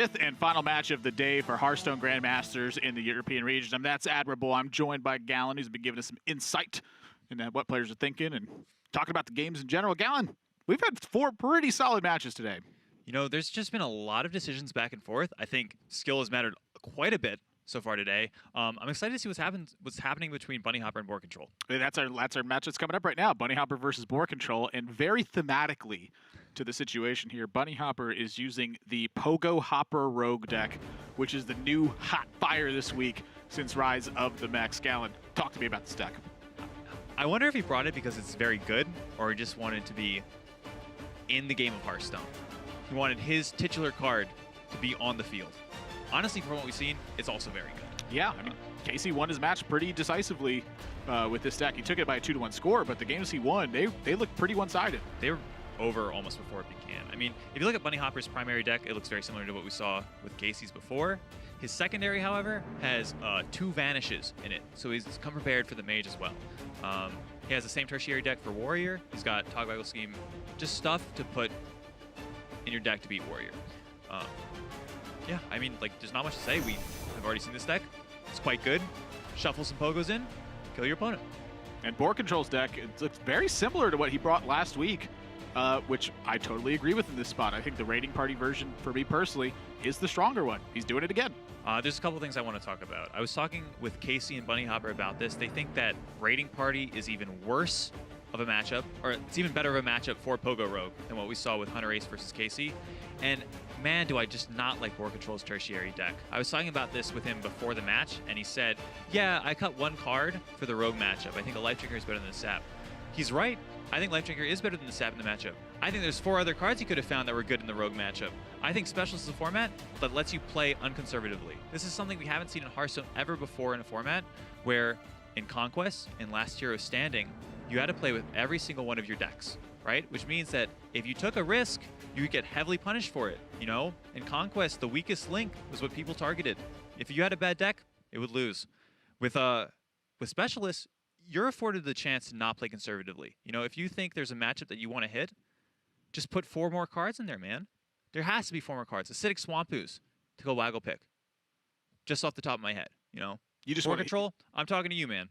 fifth and final match of the day for Hearthstone Grandmasters in the European region. And that's admirable. I'm joined by Gallon, who's been giving us some insight into what players are thinking and talking about the games in general. Gallon, we've had 4 pretty solid matches today. You know, there's just been a lot of decisions back and forth. I think skill has mattered quite a bit so far today. I'm excited to see what's happening between Bunnyhoppor and BoarControl. That's our match that's coming up right now. Bunnyhoppor versus BoarControl, and very thematically to the situation here, Bunnyhoppor is using the Pogo-Hopper Rogue deck, which is the new hot fire this week since Rise of the Mechs. Gallon, talk to me about this deck. I wonder if he brought it because it's very good, or he just wanted to be in the game of Hearthstone. He wanted his titular card to be on the field. Honestly, from what we've seen, it's also very good. Yeah, I mean, Casey won his match pretty decisively with this deck. He took it by a 2-1 score, but the games he won, they looked pretty one-sided. They were over almost before it began. I mean, if you look at Bunnyhopper's primary deck, it looks very similar to what we saw with Casey's before. His secondary, however, has 2 Vanishes in it, so he's come prepared for the Mage as well. He has the same tertiary deck for Warrior. He's got Toggle Scheme, just stuff to put in your deck to beat Warrior. Yeah, I mean, like, there's not much to say. We have already seen this deck. It's quite good. Shuffle some Pogos in, kill your opponent. And BoarControl's deck, it looks very similar to what he brought last week, which I totally agree with in this spot. I think the Raiding Party version, for me personally, is the stronger one. He's doing it again. There's a couple things I want to talk about. I was talking with Casey and Bunnyhoppor about this. They think that Raiding Party is even worse of a matchup, or it's even better of a matchup for Pogo Rogue than what we saw with Hunter Ace versus Casey. And man, do I just not like BoarControl's tertiary deck. I was talking about this with him before the match, and he said, yeah, I cut 1 card for the Rogue matchup. I think a Life Drinker is better than the Sap. He's right. I think Life Drinker is better than the Sap in the matchup. I think there's 4 other cards he could have found that were good in the Rogue matchup. I think Specialist is a format that lets you play unconservatively. This is something we haven't seen in Hearthstone ever before in a format where in Conquest, in Last Hero Standing, you had to play with every single one of your decks, right? Which means that if you took a risk, you would get heavily punished for it, you know? In Conquest, the weakest link was what people targeted. If you had a bad deck, it would lose. With Specialists, you're afforded the chance to not play conservatively. You know, if you think there's a matchup that you want to hit, just put 4 more cards in there, man. There has to be 4 more cards. Acidic Swampoos to go Waggle Pick. Just off the top of my head, you know? You just BoarControl, I'm talking to you, man.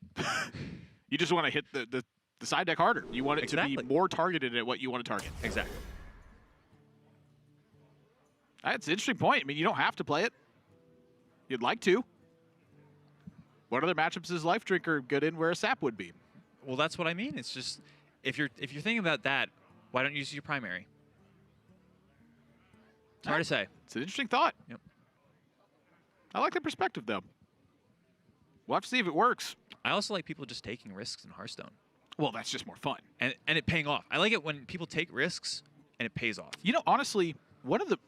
You just want to hit the side deck harder. You want it to be more targeted at what you want to target. Exactly. That's an interesting point. I mean, you don't have to play it. You'd like to. What other matchups is Life Drinker good in where a Sap would be? Well, that's what I mean. It's just, if you're thinking about that, why don't you use your primary? It's hard to say. It's an interesting thought. Yep. I like the perspective, though. We'll have to see if it works. I also like people just taking risks in Hearthstone. Well, that's just more fun. And it paying off. I like it when people take risks and it pays off. You know, honestly,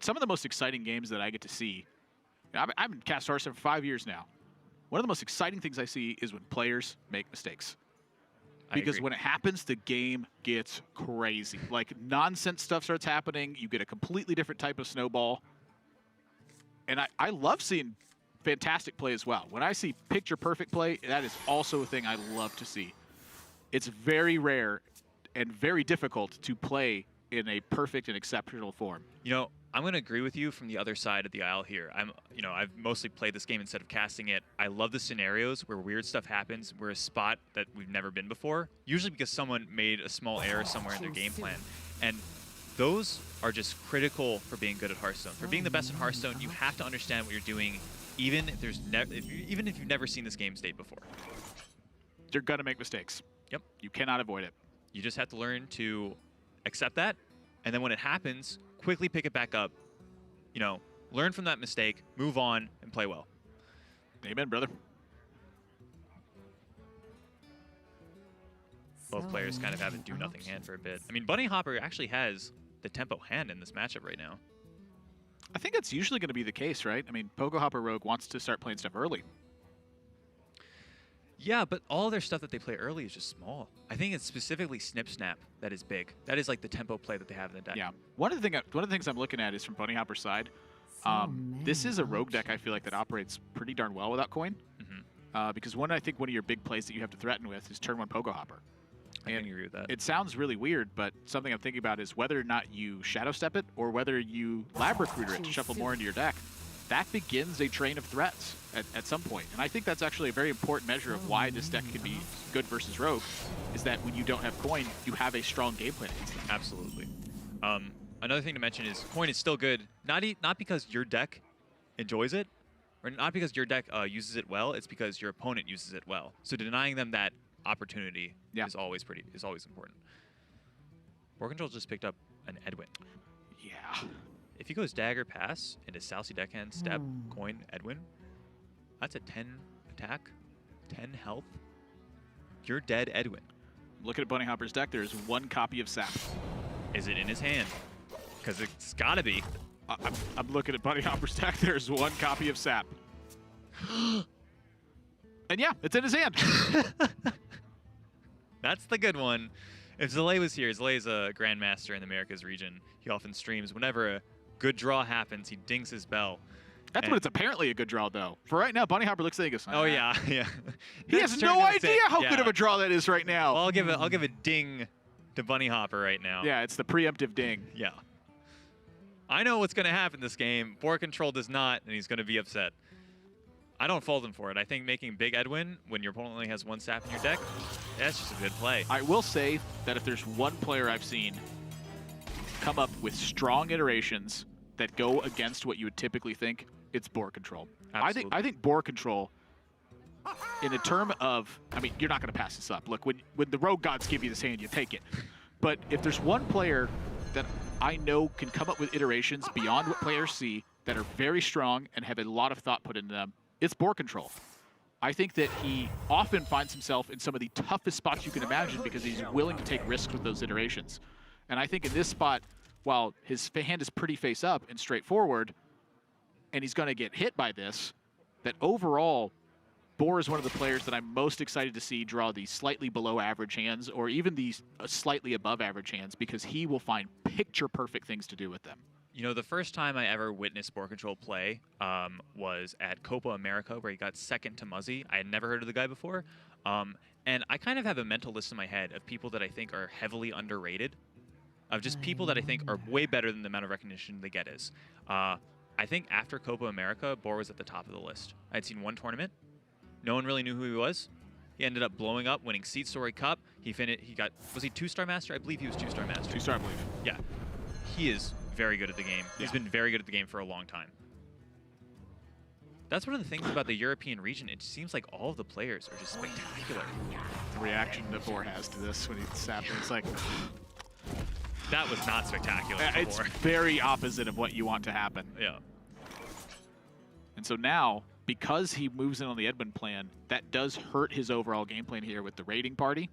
some of the most exciting games that I get to see, I've been cast Hearthstone for 5 years now. One of the most exciting things I see is when players make mistakes. Because when it happens, the game gets crazy. Like, nonsense stuff starts happening. You get a completely different type of snowball. And I love seeing fantastic play as well. When I see picture-perfect play, that is also a thing I love to see. It's very rare and very difficult to play in a perfect and exceptional form. You know, I'm going to agree with you from the other side of the aisle here. I've mostly played this game instead of casting it. I love the scenarios where weird stuff happens. We're a spot that we've never been before, usually because someone made a small error somewhere in their game plan. And those are just critical for being good at Hearthstone. For being the best in Hearthstone, you have to understand what you're doing, even if you've never seen this game state before. You're going to make mistakes. Yep. You cannot avoid it. You just have to learn to accept that, and then when it happens, quickly pick it back up. You know, learn from that mistake, move on, and play well. Amen, brother. Both players kind of have a do-nothing hand for a bit. I mean, Bunnyhoppor actually has the tempo hand in this matchup right now. I think that's usually going to be the case, right? I mean, Pogo-Hopper Rogue wants to start playing stuff early. Yeah, but all their stuff that they play early is just small. I think it's specifically Snip Snap that is big. That is like the tempo play that they have in the deck. Yeah. One of the things I'm looking at is from Bunnyhopper's side. This is a rogue deck I feel like that operates pretty darn well without coin. Because one of your big plays that you have to threaten with is turn 1 Pogo-Hopper. I can agree with that. It sounds really weird, but something I'm thinking about is whether or not you Shadow Step it or whether you Lab Recruiter it to shuffle more into your deck. That begins a train of threats at some point. And I think that's actually a very important measure of why this deck can be good versus Rogue, is that when you don't have coin, you have a strong game plan. Absolutely. Another thing to mention is coin is still good, not because your deck enjoys it, or not because your deck uses it well, it's because your opponent uses it well. So denying them that opportunity is always important. BoarControl just picked up an Edwin. Yeah. If he goes Dagger Pass into Southsea Deckhand, Step, Coin, Edwin, that's a 10 attack, 10 health. You're dead, Edwin. Looking at Bunnyhoppor's deck, there's one copy of Sap. Is it in his hand? Because it's gotta be. I'm looking at Bunnyhoppor's deck, there's one copy of Sap. And yeah, it's in his hand. That's the good one. If Zalay was here, Zalay's a Grandmaster in the Americas region. He often streams whenever a good draw happens, he dings his bell. That's when it's apparently a good draw, though. For right now, Bunnyhoppor looks like he goes, oh, yeah. He has no idea how good of a draw that is right now. Well, I'll give a ding to Bunnyhoppor right now. Yeah, it's the preemptive ding. Yeah. I know what's going to happen this game. BoarControl does not, and he's going to be upset. I don't fault him for it. I think making Big Edwin when your opponent only has one Sap in your deck, that's just a good play. I will say that if there's one player I've seen come up with strong iterations that go against what you would typically think, it's BoarControl. I think BoarControl, in a term of, I mean, you're not going to pass this up. Look, when the Rogue Gods give you this hand, you take it. But if there's one player that I know can come up with iterations beyond what players see that are very strong and have a lot of thought put into them, it's BoarControl. I think that he often finds himself in some of the toughest spots you can imagine because he's willing to take risks with those iterations. And I think in this spot, while his hand is pretty face up and straightforward, and he's going to get hit by this, that overall, Boar is one of the players that I'm most excited to see draw these slightly below average hands or even these slightly above average hands because he will find picture perfect things to do with them. You know, the first time I ever witnessed BoarControl play was at Copa America, where he got second to Muzzy. I had never heard of the guy before. And I kind of have a mental list in my head of people that I think are heavily underrated, of just people that I think are way better than the amount of recognition they get is. I think after Copa America, Boar was at the top of the list. I'd seen one tournament. No one really knew who he was. He ended up blowing up, winning Seat Story Cup. He got, was he 2-star master? I believe he was 2-star master. 2-star, I believe. Yeah. He is very good at the game. He's been very good at the game for a long time. That's one of the things about the European region. It seems like all of the players are just spectacular. The reaction that Boar has to this when he's sapping, it's like... That was not spectacular. It's very opposite of what you want to happen. Yeah. And so now, because he moves in on the Edwin plan, that does hurt his overall game plan here with the raiding party.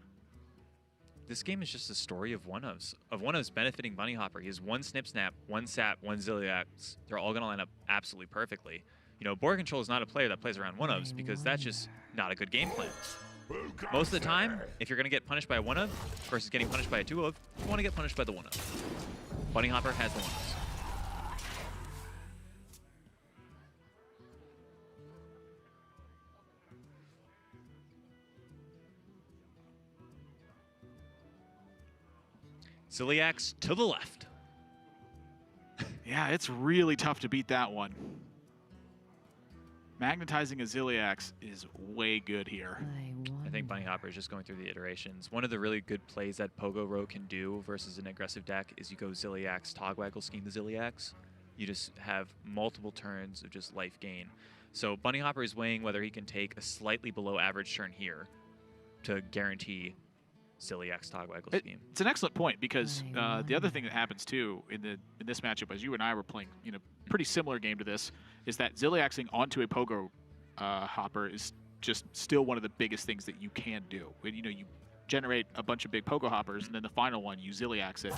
This game is just a story of one-ofs benefiting Bunnyhoppor. He has one Snip Snap, one Sap, one Zilliax. They're all going to line up absolutely perfectly. You know, BoarControl is not a player that plays around one-ofs because that's just not a good game plan. Most of the time, if you're going to get punished by a one-of versus getting punished by a two-of, you want to get punished by the one-of. Bunnyhoppor has the one-ofs. Zilliax to the left. Yeah, it's really tough to beat that one. Magnetizing a Zilliax is way good here. I think Bunnyhoppor is just going through the iterations. One of the really good plays that Pogo Rogue can do versus an aggressive deck is you go Zilliax, Togwaggle, scheme the Zilliax. You just have multiple turns of just life gain. So Bunnyhoppor is weighing whether he can take a slightly below average turn here to guarantee Zilliax Togwaggle scheme. It's an excellent point because the other thing that happens too in this matchup, as you and I were playing, pretty similar game to this, is that Zilliaxing onto a Pogo Hopper is just still one of the biggest things that you can do. You generate a bunch of big Pogo Hoppers, and then the final one you Zilliax it,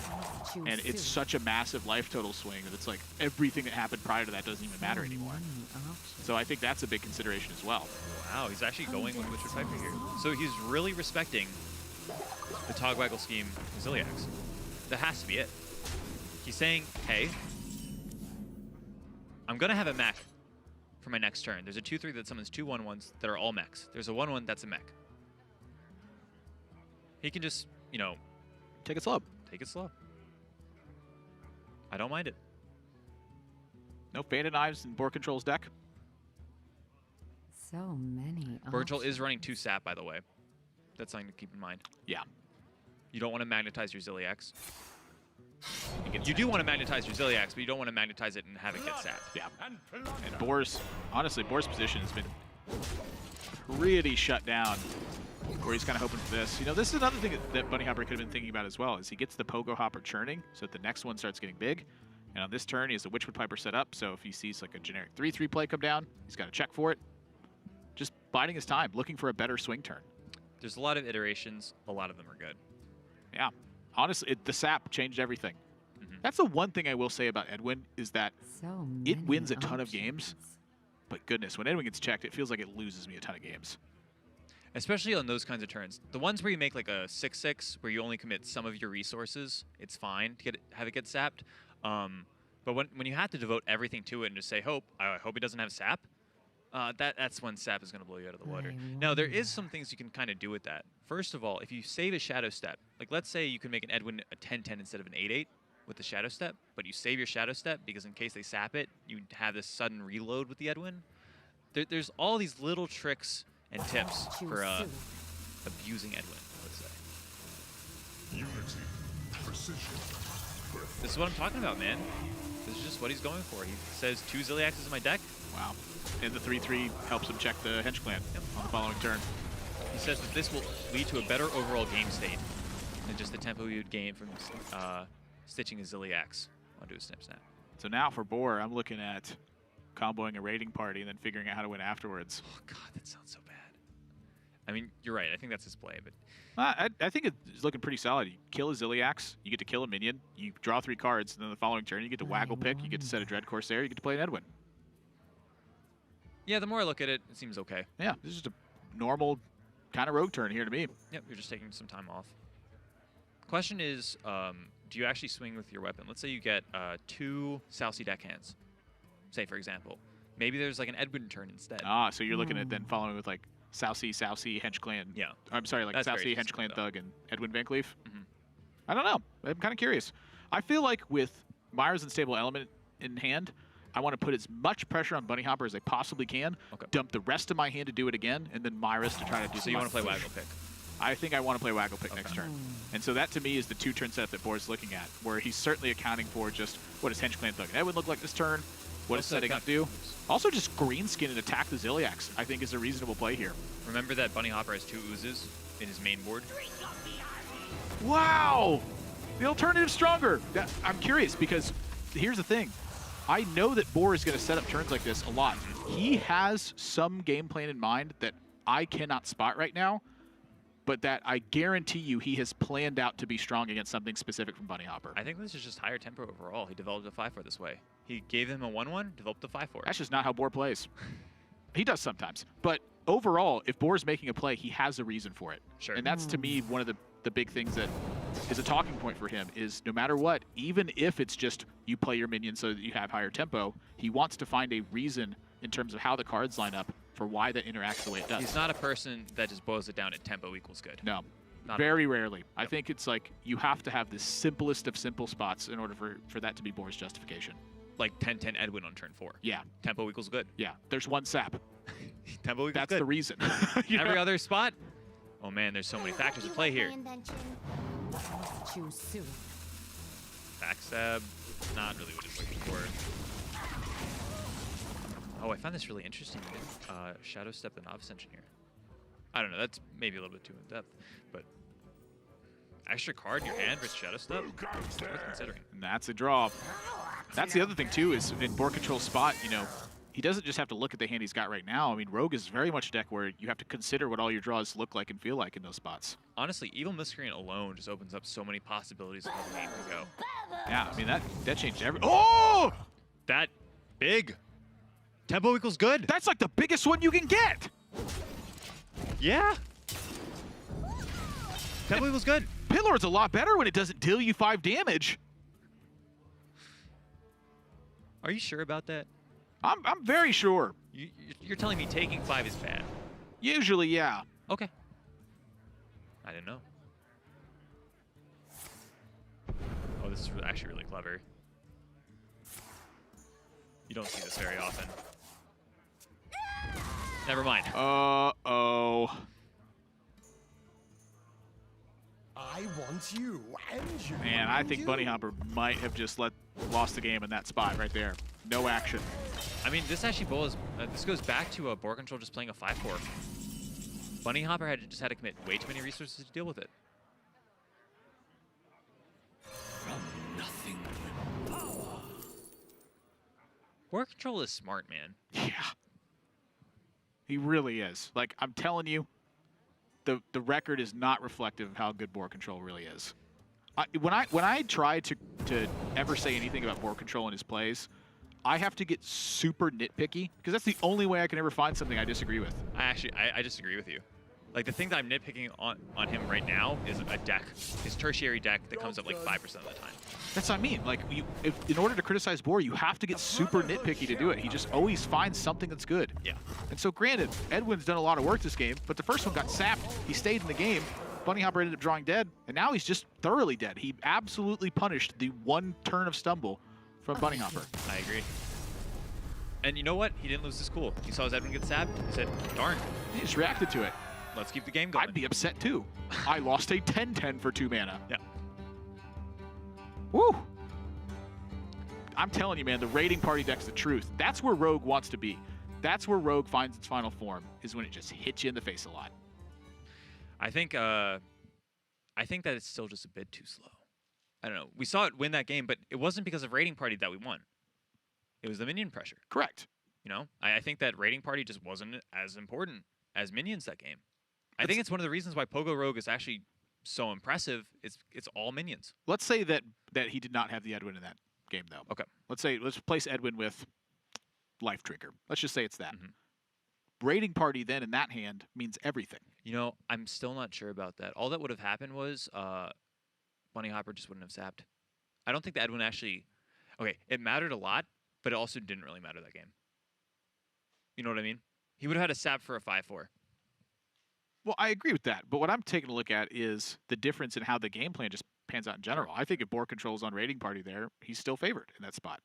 and it's such a massive life total swing that it's like everything that happened prior to that doesn't even matter anymore. So I think that's a big consideration as well. Wow, he's actually going with Witcher Piper here. So he's really respecting the Togwaggle scheme Zilliax. That has to be it. He's saying, hey, I'm going to have a mech for my next turn. There's a 2-3 that summons 2 1-1s that are all mechs. There's a 1-1 that's a mech. He can just you know, Take it slow. take it slow. I don't mind it. No Bandit Knives in BoarControl's deck. So many. BoarControl is running options. 2 sap, by the way. That's something to keep in mind. Yeah. You don't want to magnetize your Ziliax. It gets You do want to magnetize your Ziliax, but you don't want to magnetize it and have it get sapped. Yeah. And Boar's, honestly, Boar's position has been pretty shut down, where he's kind of hoping for this. You know, this is another thing that Bunnyhoppor could have been thinking about as well, is he gets the Pogo Hopper churning, so that the next one starts getting big. And on this turn, he has the Witchwood Piper set up, so if he sees like a generic 3-3 play come down, he's got to check for it. Just biding his time, looking for a better swing turn. There's a lot of iterations. A lot of them are good. Yeah. Honestly, the sap changed everything. Mhm. That's the one thing I will say about Edwin, is that So it many wins a ton of games. options. but goodness, when Edwin gets checked, it feels like it loses me a ton of games. Especially on those kinds of turns. The ones where you make like a 6-6, where you only commit some of your resources, it's fine to have it get sapped. But when you have to devote everything to it and just say, I hope he doesn't have sap, that's when sap is going to blow you out of the water. Now, there is some things you can kind of do with that. First of all, if you save a Shadow Step, like let's say you can make an Edwin a 10-10 instead of an 8-8 with the Shadow Step, but you save your Shadow Step because in case they sap it, you have this sudden reload with the Edwin. There's all these little tricks and tips for abusing Edwin, let's say. Unity, precision, This is what I'm talking about, man. This is just what he's going for. He says 2 Ziliaxes in my deck. Wow. And the 3-3 helps him check the Hench Clan on the following turn. He says that this will lead to a better overall game state than just the tempo he would gain from stitching a Ziliax onto a Snip Snap. So now for Boar, I'm looking at comboing a raiding party and then figuring out how to win afterwards. Oh, God, that sounds so bad. I mean, you're right. I think that's his play, but I think it's looking pretty solid. You kill a Ziliax, you get to kill a minion, you draw 3 cards, and then the following turn you get to waggle pick, you get to set a Dread Corsair, you get to play an Edwin. yeah, the more I look at it, it seems okay. Yeah, this is just a normal kind of rogue turn here to me. Yep, you're just taking some time off. Question is, do you actually swing with your weapon? Let's say you get 2 Southsea deckhands, say for example. Maybe there's like an Edwin turn instead. Ah, so you're looking at then following with like Southsea, Hench Clan. Yeah. I'm sorry, like That's very Southsea, Hench specific, Clan though. Thug, and Edwin Van Cleef. Mhm. I don't know. I'm kind of curious. I feel like with Myra's Unstable Element in hand, I want to put as much pressure on Bunnyhoppor as I possibly can, Okay. dump the rest of my hand to do it again, and then Myra's to try to do So you want to play Waggle Pick. I think I want to play Waggle Pick next Okay. turn. And so that to me is the 2-turn setup that Boar's looking at, where he's certainly accounting for just what does Hench Clan Thug and Edwin look like this turn, what does Also setting up do. Also just green skin and attack the Ziliax, I think is a reasonable play here. Remember that Bunnyhoppor has 2 oozes in his main board? Wow! The alternative's stronger. I'm curious because here's the thing. I know that Boar is going to set up turns like this a lot. He has some game plan in mind that I cannot spot right now, but that I guarantee you he has planned out to be strong against something specific from Bunnyhoppor. I think this is just higher tempo overall. He developed a 5-4 this way. He gave him a 1-1, developed a 5-4. That's just not how Boar plays. He does sometimes. But overall, if Boar's making a play, he has a reason for it. Sure. And that's, to me, one of the big things that is a talking point for him is no matter what, even if it's just you play your minion so that you have higher tempo, he wants to find a reason in terms of how the cards line up for why that interacts the way it does. He's not a person that just boils it down at tempo equals good. No. Not Very rarely. I think it's like you have to have the simplest of simple spots in order for that to be Boar's justification. Like 10-10 Edwin on turn 4. Yeah. Tempo equals good. Yeah. There's one sap. Tempo equals That's good. the reason. You Every know? other spot? Oh man, there's so many factors at play here. Choose soon. Backstab, not really what he's looking for. Oh, I found this really interesting. Shadow Step the Novice Engineer. I don't know, that's maybe a little bit too in depth, but extra card in your hand versus Shadow Step? Worth considering. And that's a draw. That's the other thing too is in BoarControl's spot, you know, he doesn't just have to look at the hand he's got right now. I mean, Rogue is very much a deck where you have to consider what all your draws look like and feel like in those spots. Honestly, Evil Miscreant alone just opens up so many possibilities of how the game can go. Yeah, I mean, that changed every... Oh! That big. Tempo equals good. That's like the biggest one you can get! Yeah. Tempo equals good. Pillor's a lot better when it doesn't deal you 5 damage. Are you sure about that? I'm very sure. You're telling me taking 5 is bad? Usually, yeah. Okay. I didn't know. this is actually really clever. You don't see this very often. Never mind. Uh-oh. I want you, and you. Man, I think you. Bunnyhoppor might have just lost the game in that spot right there. No action. I mean, this actually this goes back to BoarControl just playing a 5-4. Bunnyhoppor just had to commit way too many resources to deal with it. From nothing. BoarControl is smart, man. Yeah. He really is. Like, I'm telling you, the record is not reflective of how good BoarControl really is. When I try to ever say anything about BoarControl and his plays, I have to get super nitpicky because that's the only way I can ever find something I disagree with. I disagree with you. Like, the thing that I'm nitpicking on him right now is a deck, his tertiary deck that comes up like 5% of the time. That's what I mean. Like, in order to criticize Boar, you have to get super nitpicky to do it. He just always finds something that's good. Yeah. And so, granted, Edwin's done a lot of work this game, but the first one got sapped. He stayed in the game. Bunnyhoppor ended up drawing dead, and now he's just thoroughly dead. He absolutely punished the one turn of stumble from Bunnyhoppor. I agree. And you know what? He didn't lose his cool. He saw his Edwin get sapped. He said, darn. He just reacted to it. Let's keep the game going. I'd be upset too. I lost a 10-10 for 2 mana. Yeah. Woo! I'm telling you, man, the raiding party deck's the truth. That's where Rogue wants to be. That's where Rogue finds its final form, is when it just hits you in the face a lot. I think that it's still just a bit too slow. I don't know. We saw it win that game, but it wasn't because of raiding party that we won. It was the minion pressure. Correct. You know, I think that raiding party just wasn't as important as minions that game. I think it's one of the reasons why Pogo Rogue is actually so impressive. It's all minions. Let's say that he did not have the Edwin in that game, though. Okay. Let's replace Edwin with Life Drinker. Let's just say it's that. Raiding party then in that hand means everything. You know, I'm still not sure about that. All that would have happened was Bunnyhoppor just wouldn't have sapped. I don't think the Edwin actually... Okay, it mattered a lot, but it also didn't really matter that game. You know what I mean? He would have had a sap for a 5-4. Well, I agree with that. But what I'm taking a look at is the difference in how the game plan just pans out in general. I think if BoarControl's on raiding party there, he's still favored in that spot.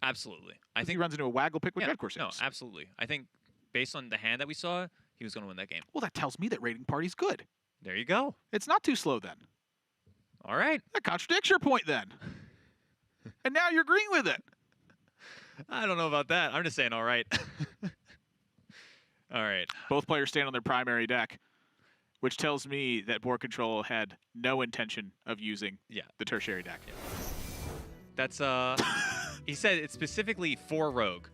Absolutely. I think he runs into a waggle pick with yeah, Red Corsairs. No, absolutely. I think based on the hand that we saw, he was going to win that game. Well, that tells me that raiding party's good. There you go. It's not too slow then. All right. That contradicts your point then. And now you're agreeing with it. I don't know about that. I'm just saying all right. All right. Both players stand on their primary deck, which tells me that BoarControl had no intention of using the tertiary deck. Yeah. That's he said it's specifically for Rogue.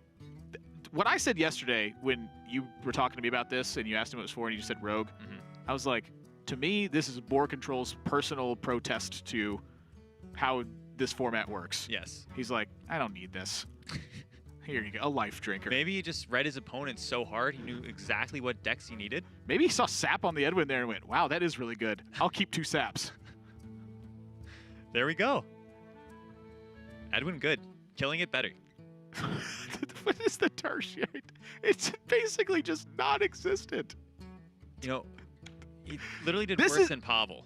What I said yesterday when you were talking to me about this and you asked him what it was for and you just said Rogue, I was like, to me, this is BoarControl's personal protest to how this format works. Yes. He's like, I don't need this. Here you go, a Life Drinker. Maybe he just read his opponent so hard he knew exactly what decks he needed. Maybe he saw Sap on the Edwin there and went, wow, that is really good. I'll keep 2 Saps. There we go. Edwin good. Killing it better. What is the tertiary? It's basically just non-existent. You know, he literally did worse than Pavel.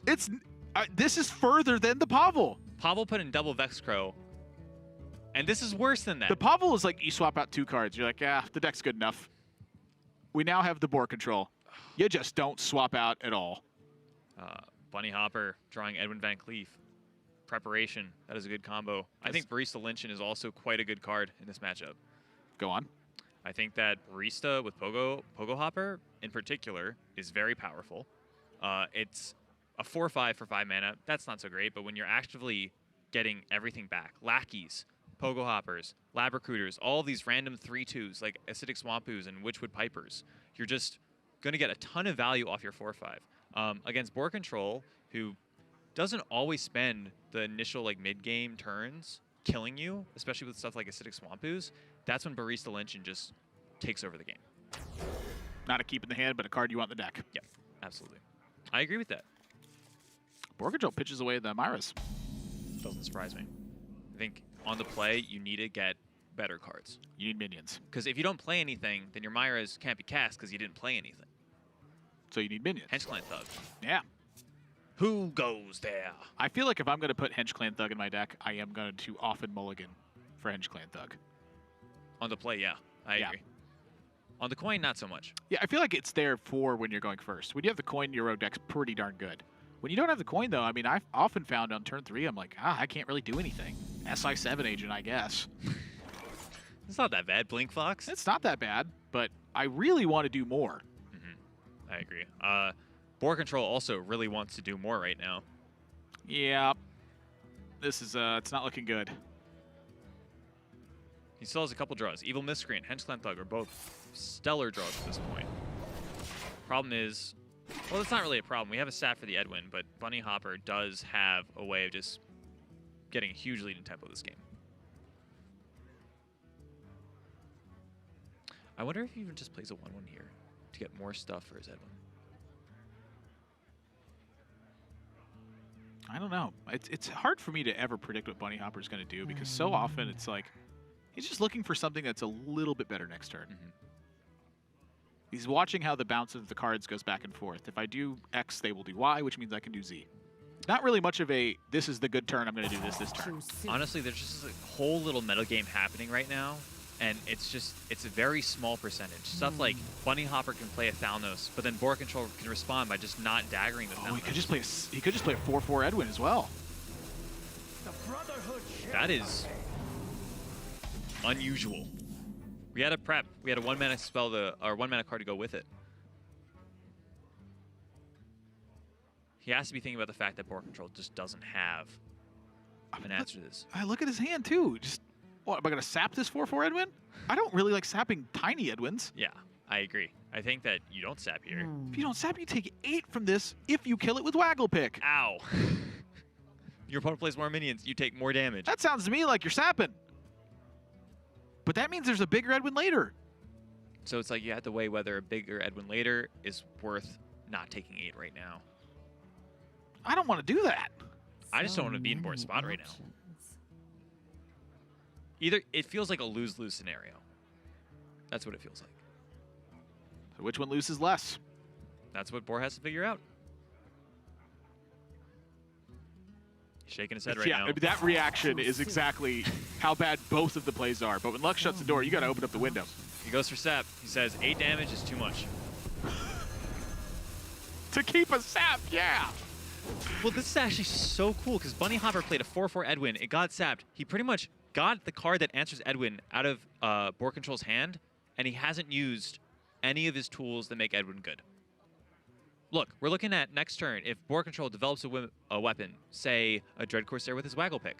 This is further than the Pavel. Pavel put in double Vexcrow. And this is worse than that. The Pavel is like you swap out 2 cards. You're like, the deck's good enough. We now have the BoarControl. You just don't swap out at all. Bunnyhoppor drawing Edwin Van Cleef. Preparation. That is a good combo. I think Barista Lynchen is also quite a good card in this matchup. Go on. I think that Barista with Pogohoppor in particular is very powerful. It's a 4/5 for 5 mana. That's not so great, but when you're actively getting everything back, lackeys, Pogohoppers, Lab Recruiters, all these random 3/2s like Acidic Swampoos and Witchwood Pipers, you're just going to get a ton of value off your 4/5. Against BoarControl, who doesn't always spend the initial like mid-game turns killing you, especially with stuff like Acidic Swampoos, that's when Barista Lynchen just takes over the game. Not a keep in the hand, but a card you want in the deck. Yeah, absolutely. I agree with that. BoarControl pitches away the Myras. Doesn't surprise me. I think on the play, you need to get better cards. You need minions. Because if you don't play anything, then your Myras can't be cast because you didn't play anything. So you need minions. Henchclan Thug. Yeah. Who goes there? I feel like if I'm going to put Henge Clan Thug in my deck, I am going to often mulligan for Henge Clan Thug. On the play, yeah. I agree. On the coin, not so much. Yeah, I feel like it's there for when you're going first. When you have the coin, your rogue deck's pretty darn good. When you don't have the coin, though, I mean, I've often found on turn 3, I'm like, I can't really do anything. SI7 agent, I guess. It's not that bad, Blink Fox. It's not that bad, but I really want to do more. I agree. BoarControl also really wants to do more right now. Yeah. This is, it's not looking good. He still has a couple draws. Evil Miscreant, Henge Clan Thug are both stellar draws at this point. Problem is, well, it's not really a problem. We have a stat for the Edwin, but Bunnyhoppor does have a way of just getting a huge lead in tempo this game. I wonder if he even just plays a 1-1 here to get more stuff for his Edwin. I don't know. It's hard for me to ever predict what Bunnyhoppor is going to do because so often it's like he's just looking for something that's a little bit better next turn. He's watching how the bounce of the cards goes back and forth. If I do X, they will do Y, which means I can do Z. Not really much of a, this is the good turn, I'm going to do this turn. Honestly, there's just a whole little meta game happening right now, and it's a very small percentage. Stuff like Bunnyhoppor can play a Thalnos, but then BoarControl can respond by just not daggering the Thalnos. Oh, he could just play a 4/4 Edwin as well. That is unusual. We had a prep. We had a 1-mana spell or 1-mana card to go with it. He has to be thinking about the fact that BoarControl just doesn't have an answer to this. I look at his hand too. Just what, am I going to sap this 4/4 Edwin? I don't really like sapping tiny Edwins. Yeah, I agree. I think that you don't sap here. If you don't sap, you take 8 from this if you kill it with Waggle Pick. Ow. Your opponent plays more minions, you take more damage. That sounds to me like you're sapping. But that means there's a bigger Edwin later. So it's like you have to weigh whether a bigger Edwin later is worth not taking 8 right now. I don't want to do that. I just don't want to be in board spot right now. Either it feels like a lose-lose scenario. That's what it feels like. So which one loses less? That's what Boar has to figure out. He's shaking his head right now. Yeah, that reaction is exactly how bad both of the plays are. But when Luck shuts the door, you got to open up the window. He goes for sap. He says 8 damage is too much. To keep a sap, yeah. Well, this is actually so cool because Bunnyhoppor played a 4/4 Edwin. It got sapped. He pretty much got the card that answers Edwin out of BoarControl's hand, and he hasn't used any of his tools that make Edwin good. Look, we're looking at next turn. If BoarControl develops a weapon, say a Dread Corsair with his Waggle Pick,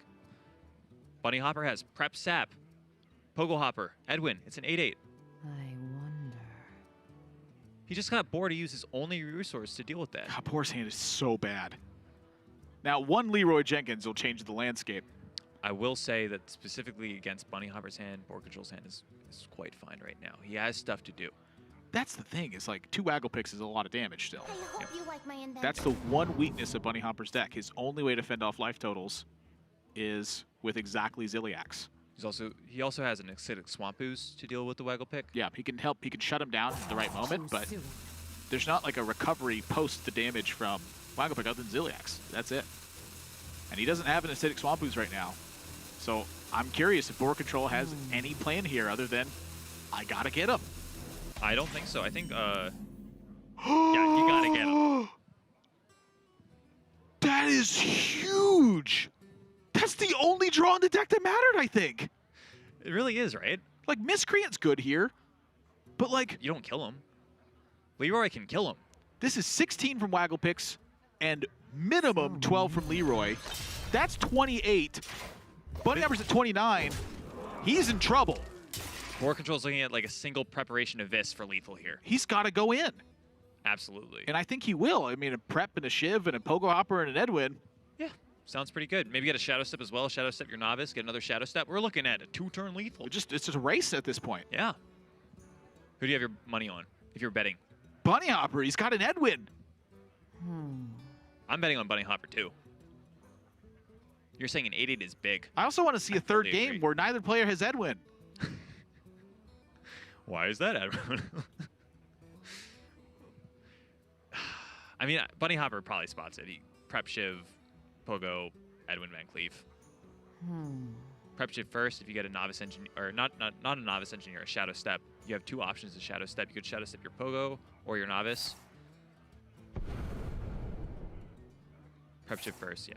Bunnyhoppor has Prep Sap, Pogo Hopper, Edwin. It's an 8/8. I wonder. He just got Boar to use his only resource to deal with that. God, Boar's hand is so bad. Now, one Leroy Jenkins will change the landscape. I will say that specifically against Bunnyhopper's hand, BoarControl's hand is quite fine right now. He has stuff to do. That's the thing, is like 2 Waggle Picks is a lot of damage still. I hope you like my invention. That's the one weakness of Bunnyhopper's deck. His only way to fend off life totals is with exactly Ziliax. He also has an acidic Swamp Ooze to deal with the Waggle Pick. Yeah, he can shut him down at the right moment, but there's not like a recovery post the damage from Waggle Pick other than Ziliax. That's it. And he doesn't have an acidic Swamp Ooze right now. So I'm curious if BoarControl has any plan here other than, I gotta get him. I don't think so. I think, yeah, you gotta get him. That is huge. That's the only draw in the deck that mattered, I think. It really is, right? Like, Miscreant's good here, but like... You don't kill him. Leroy can kill him. This is 16 from Waggle Picks and minimum 12 from Leroy. That's 28. Bunnyhopper's at 29. He's in trouble. BoarControl's looking at like a single preparation of Vis for lethal here. He's got to go in. Absolutely. And I think he will. I mean, a Prep and a Shiv and a Pogo Hopper and an Edwin. Yeah, sounds pretty good. Maybe get a Shadow Step as well. Shadow Step your Novice, get another Shadow Step. We're looking at a 2-turn lethal. It's just a race at this point. Yeah. Who do you have your money on if you're betting? Bunnyhoppor, he's got an Edwin. I'm betting on Bunnyhoppor too. You're saying an 8/8 is big. I also want to see a third totally game agree. where neither player has Edwin. Why is that, Edwin? I mean, Bunnyhoppor probably spots it. Prep Shiv, Pogo, Edwin Van Cleef. Prep Shiv first. If you get a novice engineer, or not a novice engineer, a Shadow Step, you have 2 options to Shadow Step. You could Shadow Step your Pogo or your novice. Prep Shiv first, yeah.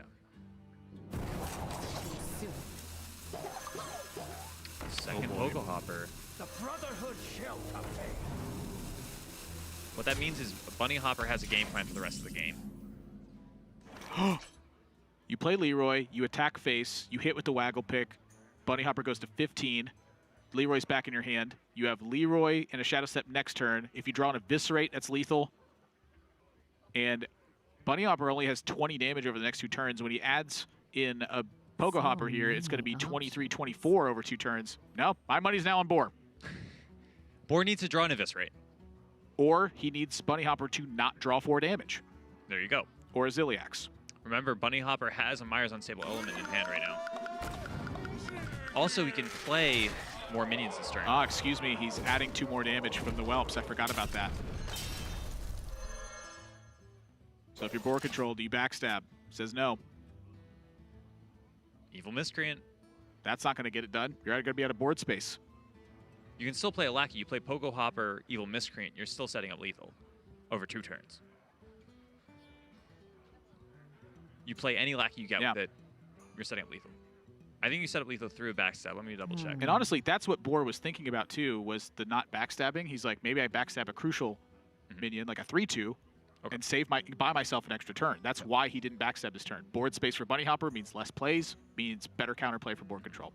Second Bunnyhoppor. The Brotherhood shall prevail. What that means is Bunnyhoppor has a game plan for the rest of the game. You play Leroy, you attack face, you hit with the waggle pick. Bunnyhoppor goes to 15. Leroy's back in your hand. You have Leroy and a Shadow Step next turn. If you draw an Eviscerate, that's lethal. And Bunnyhoppor only has 20 damage over the next 2 turns. When he adds in a Pogo Hopper here, it's going to be 23-24 over 2 turns. No, my money's now on Boar. Boar needs to draw an Eviscerate. Or he needs Bunnyhoppor to not draw 4 damage. There you go. Or a Ziliax. Remember, Bunnyhoppor has a Myra's Unstable Element in hand right now. Also, he can play more minions this turn. Ah, excuse me. He's adding 2 more damage from the Whelps. I forgot about that. So if you're board control, do you backstab? Says no. Evil Miscreant. That's not going to get it done. You're going to be out of board space. You can still play a Lackey. You play Pogo Hopper, Evil Miscreant. You're still setting up lethal over 2 turns. You play any Lackey you get with it, you're setting up lethal. I think you set up lethal through a backstab. Let me double check. And honestly, that's what Boar was thinking about too, was the not backstabbing. He's like, maybe I backstab a crucial minion, like a 3-2, and buy myself an extra turn. That's why he didn't backstab this turn. Board space for Bunnyhoppor means less plays, means better counterplay for board control.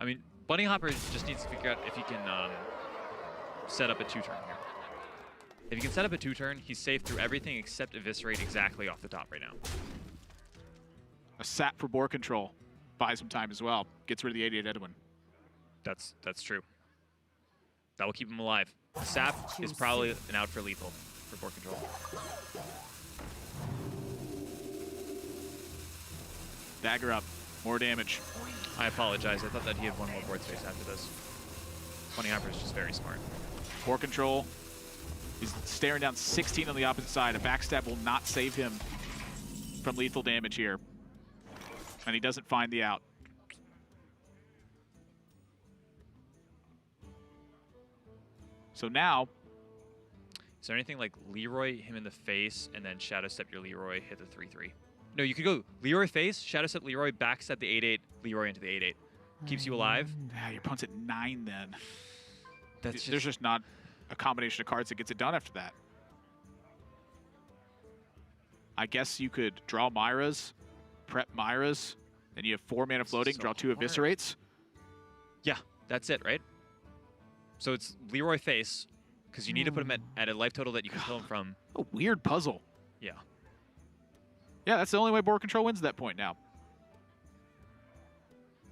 I mean, Bunnyhoppor just needs to figure out if he can set up a 2-turn here. If he can set up a 2-turn, he's safe through everything except Eviscerate exactly off the top right now. A sap for board control buys some time as well. Gets rid of the 88 Edwin. That's true. That will keep him alive. Sap is probably an out for lethal for board control. Dagger up. More damage. I apologize. I thought that he had 1 more board space after this. Bunnyhoppor is just very smart. Board control. He's staring down 16 on the opposite side. A backstab will not save him from lethal damage here. And he doesn't find the out. So now... Is there anything like Leroy him in the face and then Shadow Step your Leroy, hit the 3-3? No, you could go Leroy face, Shadow Step Leroy, backstep the 8-8, Leroy into the 8-8. Keeps you alive. Yeah, your opponent's at 9 then. There's just not a combination of cards that gets it done after that. I guess you could draw Myra's, prep Myra's, then you have 4 mana floating, draw 2 Eviscerates. Yeah, that's it, right? So it's Leroy face, because you need to put him at a life total that you can kill him from. A weird puzzle. Yeah. Yeah, that's the only way board control wins at that point now.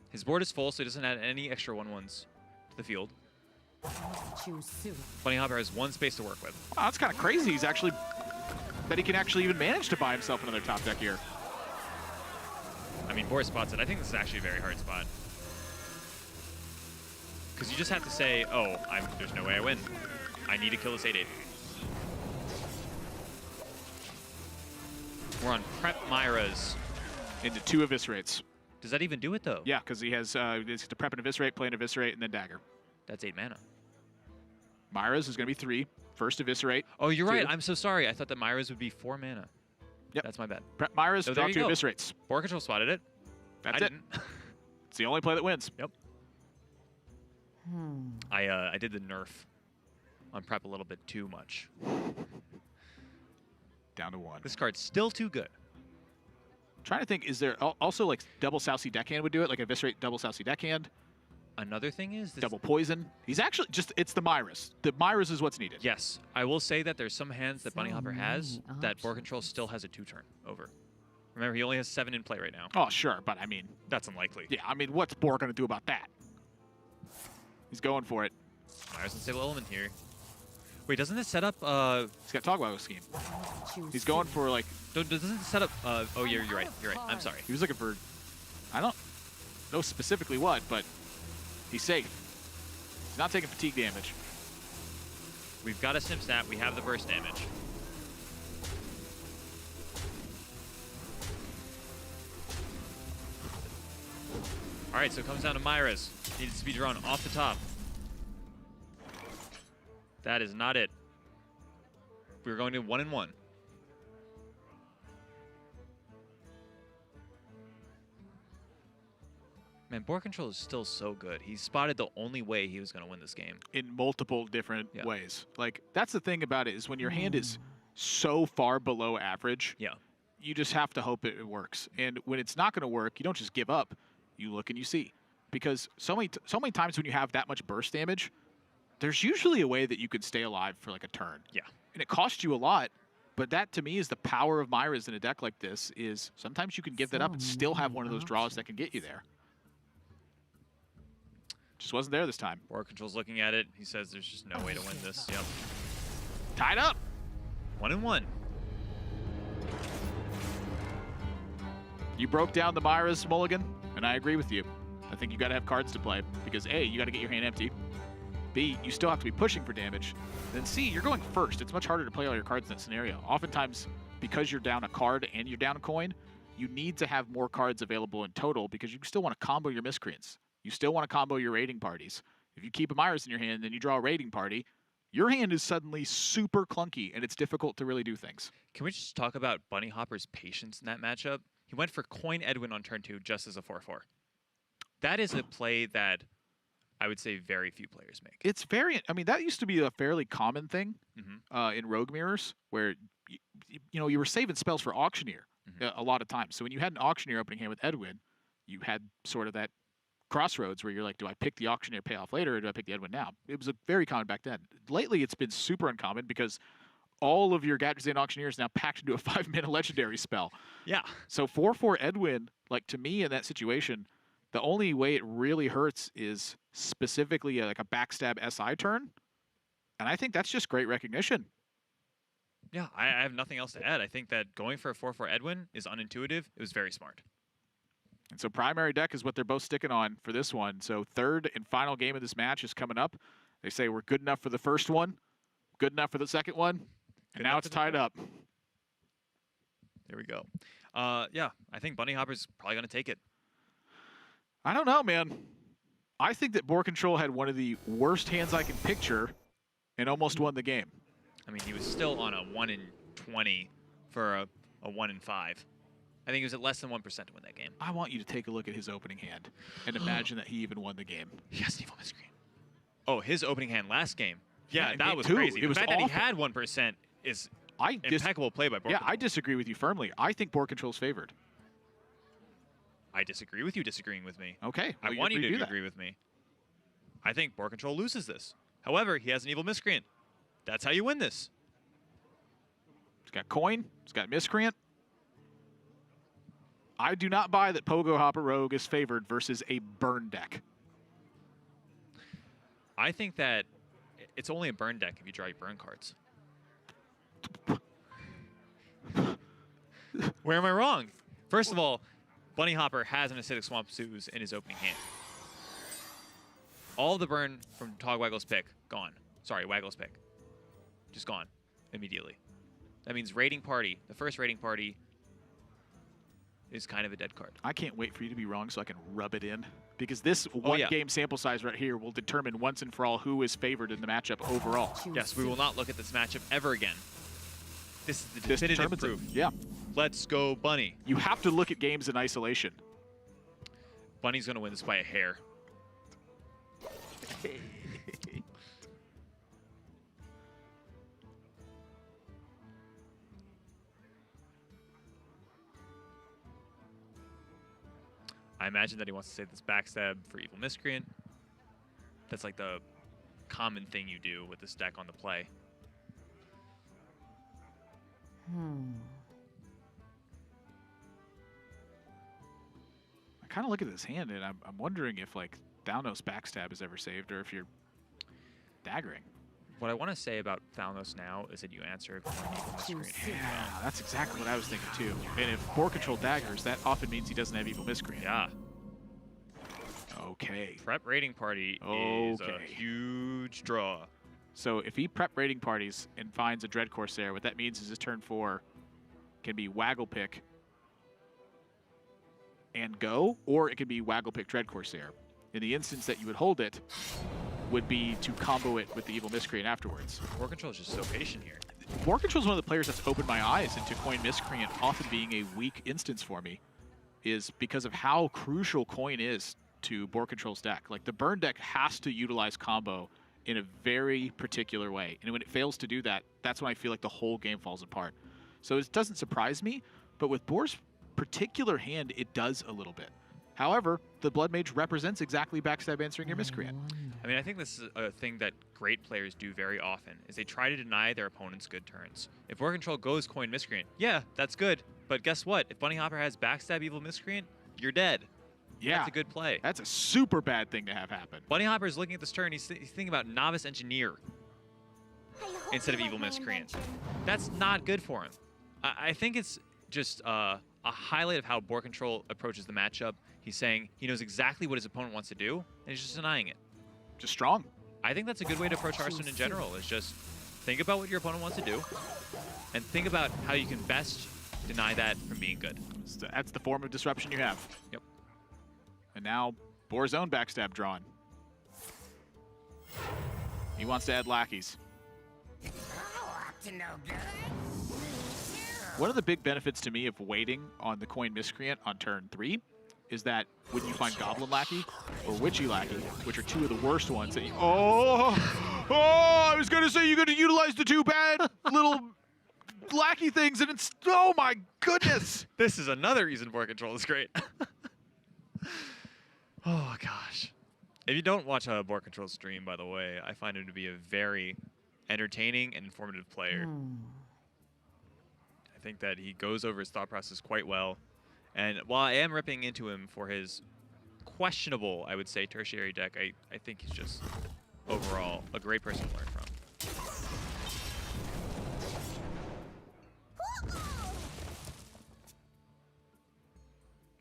His board is full, so he doesn't add any extra 1/1s to the field. Bunnyhoppor has 1 space to work with. Wow, that's kind of crazy. He's actually... that he can actually even manage to buy himself another top deck here. I mean, Boris spots it. I think this is actually a very hard spot. Because you just have to say, oh, there's no way I win. I need to kill this 8-8. We're on prep Myra's. Into 2 Eviscerates. Does that even do it, though? Yeah, because he has to prep an Eviscerate, play an Eviscerate, and then Dagger. That's 8 mana. Myra's is going to be 3. First Eviscerate. Oh, you're 2. right. I'm so sorry. I thought that Myra's would be 4 mana. Yep. That's my bad. Prep Myra's, So draw there 2 you go. Eviscerates. Board control spotted it. That's I it. didn't. It's the only play that wins. Yep. I did the nerf on prep a little bit too much. Down to 1. This card's still too good. I'm trying to think, is there also like double Sousy Deckhand would do it? Like Eviscerate, double Sousy Deckhand, Another thing is this, double Poison. He's actually just, it's the Myras. The Myras is what's needed. yes, I will say that there's some hands that Bunnyhoppor has that board control still has a 2-turn over. Remember, he only has 7 in play right now. Oh, sure, but I mean... That's unlikely. Yeah, I mean, what's Boar going to do about that? He's going for it. Myra's Unstable Element here. Wait, doesn't this set up... He's got Togwaggle Scheme. He's going for, like... doesn't it set up... oh, you're right. You're right. I'm sorry. He was looking for... I don't know specifically what, but he's safe. He's not taking fatigue damage. We've got a Sim Snap. We have the burst damage. All right, so it comes down to Myra's. Needs to be drawn off the top. That is not it. We're going to 1-1. Man, BoarControl is still so good. He spotted the only way he was going to win this game. In multiple different ways. Like, that's the thing about it, is when your hand is so far below average, you just have to hope it works. And when it's not going to work, you don't just give up. You look and you see. Because so many times when you have that much burst damage, there's usually a way that you could stay alive for like a turn. Yeah. And it costs you a lot, but that to me is the power of Myra's in a deck like this, is sometimes you can give that up and still have one of those draws that can get you there. Just wasn't there this time. BoarControl's looking at it. He says there's just no way to win this. Yep. Tied up. 1-1. You broke down the Myra's mulligan, and I agree with you. I think you got to have cards to play because A, you got to get your hand empty. B, you still have to be pushing for damage. Then C, you're going first. It's much harder to play all your cards in that scenario. Oftentimes, because you're down a card and you're down a coin, you need to have more cards available in total because you still want to combo your miscreants. You still want to combo your raiding parties. If you keep a Myra's in your hand and then you draw a raiding party, your hand is suddenly super clunky and it's difficult to really do things. Can we just talk about Bunnyhoppor's patience in that matchup? He went for Coin Edwin on turn 2 just as a 4/4. That is a play that I would say very few players make. It's very, I mean, that used to be a fairly common thing in Rogue Mirrors, where you were saving spells for Auctioneer a lot of times. So when you had an Auctioneer opening hand with Edwin, you had sort of that crossroads where you're like, do I pick the Auctioneer payoff later or do I pick the Edwin now? It was a very common back then. Lately, it's been super uncommon because all of your Gadgetzan Auctioneers now packed into a 5-mana legendary spell. Yeah. So 4/4 Edwin, like to me in that situation, the only way it really hurts is specifically like a backstab SI turn. And I think that's just great recognition. Yeah, I have nothing else to add. I think that going for a 4/4 Edwin is unintuitive. It was very smart. And so primary deck is what they're both sticking on for this one. So third and final game of this match is coming up. They say we're good enough for the first one, good enough for the second one, and now it's tied up. There we go. Yeah, I think Bunnyhopper's probably going to take it. I don't know, man. I think that BoarControl had one of the worst hands I can picture and almost won the game. I mean, he was still on a 1-20 for a 1-5. I think he was at less than 1% to win that game. I want you to take a look at his opening hand and imagine that he even won the game. He has an evil miscreant. Oh, his opening hand last game. Yeah, Yeah, that game was 2, crazy. it was the fact awful. that he had 1% is impeccable play by BoarControl. Yeah, I disagree with you firmly. I think BoarControl's favored. I disagree with you disagreeing with me. Okay. I well, want you do to that. agree with me. I think BoarControl loses this. However, he has an evil miscreant. That's how you win this. He's got coin. He's got miscreant. I do not buy that Bunnyhoppor Rogue is favored versus a burn deck. I think that it's only a burn deck if you draw your burn cards. Where am I wrong? First of all, Bunnyhoppor has an Acidic Swamp Ooze in his opening hand. All the burn from Togwaggle's pick, gone. Sorry, Waggle's pick. Just gone immediately. That means Raiding Party, the first Raiding Party, is kind of a dead card. I can't wait for you to be wrong so I can rub it in. Because this game sample size right here will determine once and for all who is favored in the matchup overall. Yes, we will not look at this matchup ever again. This is the definitive proof. Yeah. Let's go, Bunny. You have to look at games in isolation. Bunny's going to win this by a hair. I imagine that he wants to save this backstab for Evil Miscreant. That's like the common thing you do with this deck on the play. I kind of look at this hand and I'm wondering if like Thalnos backstab is ever saved or if you're daggering. What I want to say about Thalnos now is that you answer Evil Miscreant. Yeah, that's exactly what I was thinking too. And if BoarControl daggers, that often means he doesn't have Evil Miscreant. Yeah. Okay. Prep Raiding Party is a huge draw. So if he prep raiding parties and finds a Dread Corsair, what that means is his turn 4 can be Waggle Pick and go, or it could be Waggle Pick Dread Corsair. In the instance that you would hold it, would be to combo it with the Evil Miscreant afterwards. BoarControl is just so patient here. BoarControl is one of the players that's opened my eyes into Coin Miscreant often being a weak instance for me, is because of how crucial Coin is to BoarControl's deck. Like, the burn deck has to utilize combo in a very particular way, and when it fails to do that, that's when I feel like the whole game falls apart. So it doesn't surprise me, but with Boar's particular hand, it does a little bit. However, the Blood Mage represents exactly backstab answering your Miscreant. I mean, I think this is a thing that great players do very often, is they try to deny their opponents good turns. If BoarControl goes Coin Miscreant, yeah, that's good. But guess what? If Bunnyhoppor has backstab Evil Miscreant, you're dead. Yeah, That's a good play. That's a super bad thing to have happen. Bunnyhoppor is looking at this turn, he's thinking about Novice Engineer instead of Evil Miscreant. That's not good for him. I think it's just a highlight of how BoarControl approaches the matchup. He's saying he knows exactly what his opponent wants to do, and he's just denying it. Just strong. I think that's a good way to approach Hearthstone in general, is just think about what your opponent wants to do, and think about how you can best deny that from being good. That's the form of disruption you have. Yep. And now, Boar's own backstab drawn. He wants to add lackeys. One of the big benefits to me of waiting on the Coin Miscreant on turn 3 is that when you find Goblin Lackey or Witchy Lackey, which are two of the worst ones that you... I was going to say you're going to utilize the two bad little lackey things, and it's... Oh, my goodness! This is another reason BoarControl is great. Oh, gosh. If you don't watch a BoarControl stream, by the way, I find him to be a very entertaining and informative player. I think that he goes over his thought process quite well. And while I am ripping into him for his questionable, I would say, tertiary deck, I think he's just, overall, a great person to learn from.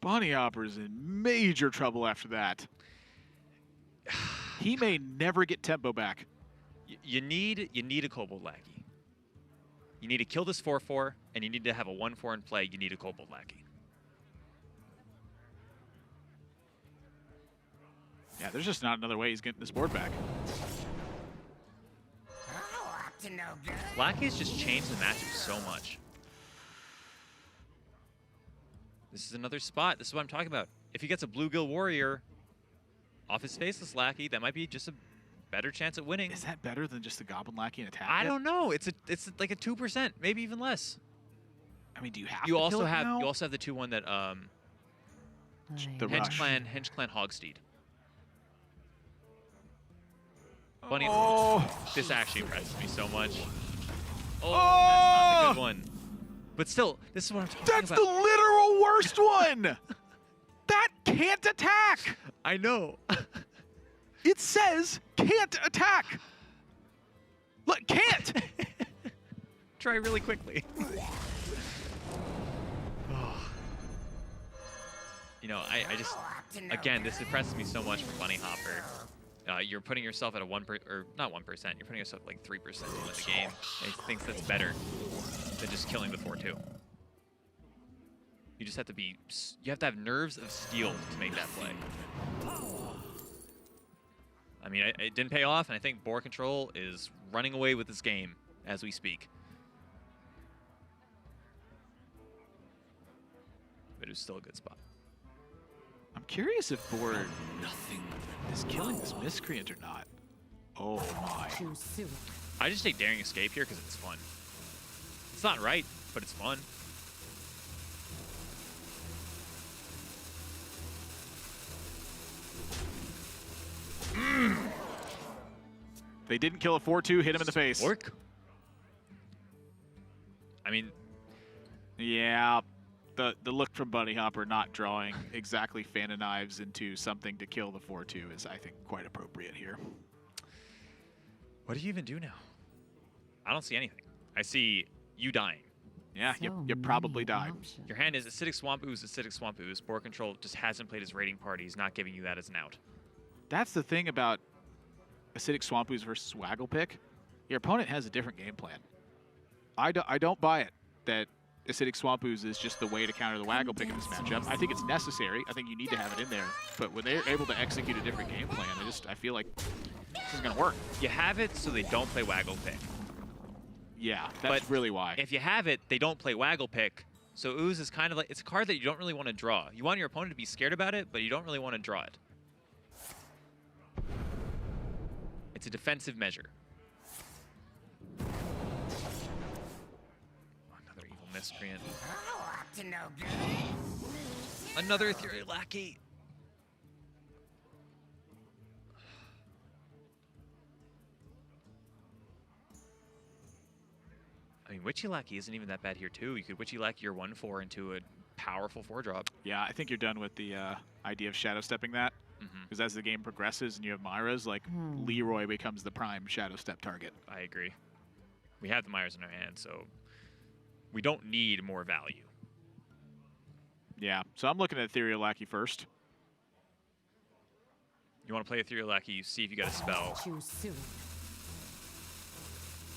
Bunnyhoppor's in major trouble after that. He may never get tempo back. You need a Kobold Lackey. You need to kill this 4/4, and you need to have a 1/4 in play. You need a Kobold Lackey. Yeah, there's just not another way he's getting this board back. Lackeys just change the matchup so much. This is another spot. This is what I'm talking about. If he gets a Bluegill Warrior off his Faceless Lackey, that might be just a better chance at winning. Is that better than just the Goblin Lackey and attack? I don't know. It's like a 2%, maybe even less. I mean, do you have You to also kill it have now? you also have the 2/1 that The Henge Rush. Clan Hogsteed. Bunny, this actually impresses me so much. Oh, that's not the good one. But still, this is what I'm talking That's about. the literal worst one! That can't attack! I know. It says can't attack! Look, can't! Try really quickly. You know, I just, again, this impresses me so much from Bunnyhoppor. You're putting yourself at a not 1%, you're putting yourself like 3% to win the game. And he thinks that's better than just killing the 4/2. You just have to be, you have to have nerves of steel to make that play. I mean, it didn't pay off, and I think BoarControl is running away with this game as we speak. But it was still a good spot. I'm curious if Board is killing this Miscreant or not. Oh my. Too soon. I just take Daring Escape here because it's fun. It's not right, but it's fun. They didn't kill a 4/2, hit him in the face. Work. I mean, Yeah, the look from Bunnyhoppor not drawing exactly Fan of Knives into something to kill the 4/2 is, I think, quite appropriate here. what do you even do now? I don't see anything. I see you dying. Yeah, So you probably many died. options. Your hand is Acidic Swamp Ooze, Acidic Swamp Ooze. BoarControl just hasn't played his raiding party. He's not giving you that as an out. That's the thing about Acidic Swamp Ooze versus Waggle Pick. Your opponent has a different game plan. I don't buy it that Acidic Swamp Ooze is just the way to counter the Waggle pick in this matchup. I think it's necessary. I think you need to have it in there. But when they're able to execute a different game plan, I feel like this is going to work. You have it so they don't play Waggle pick. Yeah, that's But really why. If you have it, they don't play Waggle pick. So Ooze is kind of like, it's a card that you don't really want to draw. You want your opponent to be scared about it, but you don't really want to draw it. It's a defensive measure. Another evil miscreant. Another Ethereal Lackey. I mean, Witchy Lackey isn't even that bad here, too. You could Witchy Lackey your 1/4 into a powerful 4-drop. Yeah, I think you're done with the idea of shadow stepping that. Because as the game progresses and you have Myras, like Leroy becomes the prime shadow step target. I agree. We have the Myers in our hand, so we don't need more value. Yeah, so I'm looking at Ethereal Lackey first. You want to play Ethereal Lackey, you see if you got a spell. Choose suited.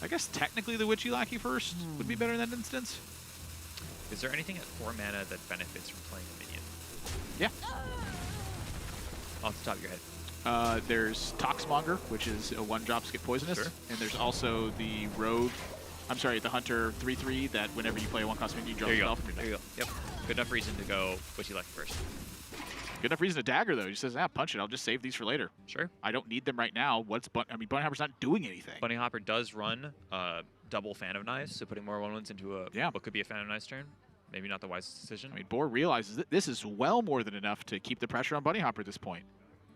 I guess technically the Witchy Lackey first would be better in that instance. Is there anything at 4 mana that benefits from playing a minion? Yeah. Off the top of your head. There's Toxmonger, which is a 1-drop skip poisonous. Sure. And there's also the Rogue, the Hunter 3/3 that whenever you play a 1-cost minion, you draw a spell from your deck. There you go. Yep. Good enough reason to go Witchy Lackey first. Good enough reason to dagger, though. He says, punch it. I'll just save these for later. Sure. I don't need them right now. Bunnyhopper's not doing anything. Bunnyhoppor does run double Fan of Knives, so putting more 1/1s into what could be a Fan of Knives turn. Maybe not the wisest decision. I mean, Boar realizes that this is well more than enough to keep the pressure on Bunnyhoppor at this point.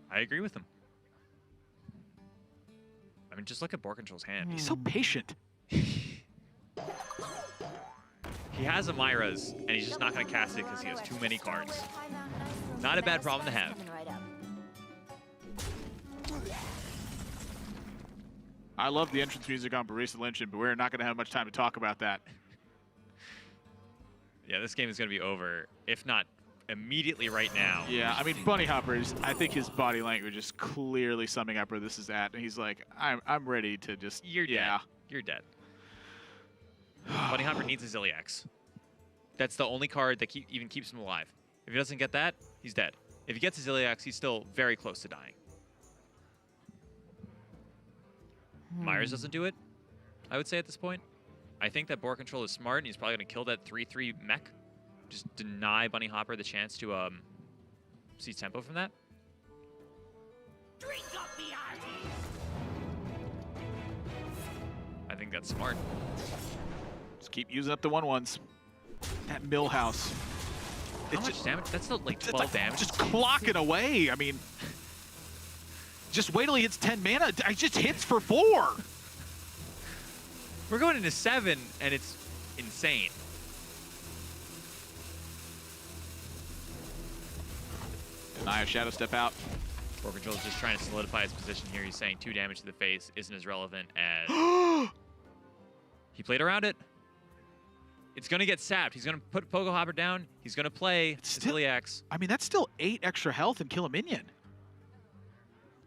I agree with him. I mean, just look at BoarControl's hand. He's so patient. He has a Myra's, and he's just not going to cast it because he has too many cards. Not a bad problem to have. I love the entrance music on Barista Lynchon, but we're not going to have much time to talk about that. Yeah, this game is going to be over, if not immediately right now. Yeah, I mean, Bunnyhoppor, I think his body language is clearly summing up where this is at. And he's like, I'm ready to just... You're dead. You're dead. Bunnyhoppor needs a Zilliax. That's the only card that even keeps him alive. If he doesn't get that, he's dead. If he gets a Zilliax, he's still very close to dying. Myers doesn't do it, I would say at this point. I think that BoarControl is smart, and he's probably going to kill that 3/3 mech. Just deny Bunnyhoppor the chance to see tempo from that. I think that's smart. Just keep using up the 1/1s. That Millhouse. How much damage? That's still like 12 damage. Just clocking away. I mean, just wait till he hits 10 mana. I just hits for 4. We're going into 7, and it's insane. Deny a shadow step out. BoarControl is just trying to solidify his position here. He's saying 2 damage to the face isn't as relevant as... He played around it. It's going to get sapped. He's going to put Bunnyhoppor down. He's going to play Zilliax. I mean, that's still 8 extra health and kill a minion.